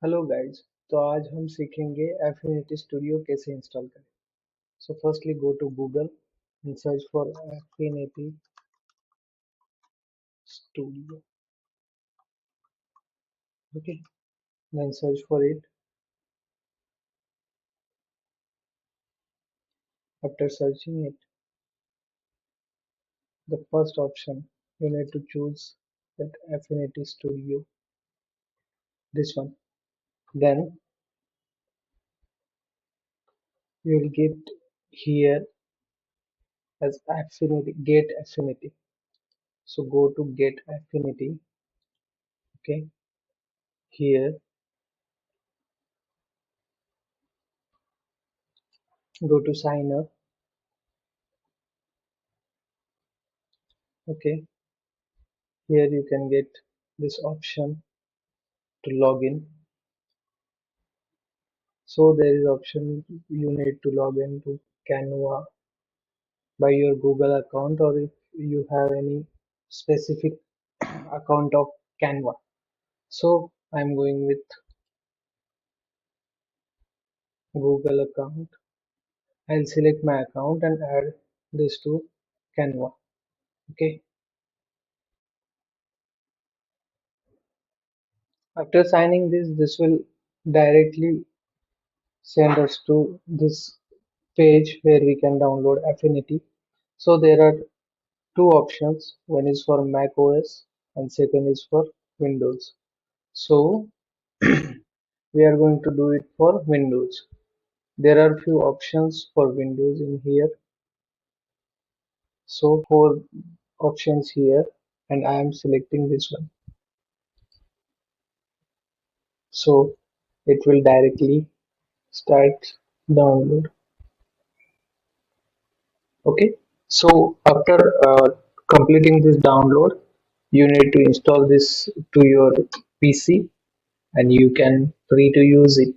Hello guys. तो आज हम सीखेंगे एफिनिटी स्टूडियो कैसे इंस्टॉल करें। So firstly go to Google and search for Affinity Studio. Okay, then search for it. After searching it, the first option you need to choose that Affinity Studio, this one. Then you will get here as Affinity, Get Affinity. So go to Get Affinity. Okay, here go to Sign Up. Okay, here you can get this option to log in. So there is option you need to log into Canva by your Google account, or if you have any specific account of Canva. So I'm going with Google account. I'll select my account and add this to Canva. Okay. After signing this will directly send us to this page where we can download Affinity. So there are two options. One is for Mac OS and second is for Windows. So we are going to do it for Windows. There are few options for Windows in here. So four options here and I am selecting this one. So it will directly start download. Okay. So after completing this download, you need to install this to your PC and you can free to use it.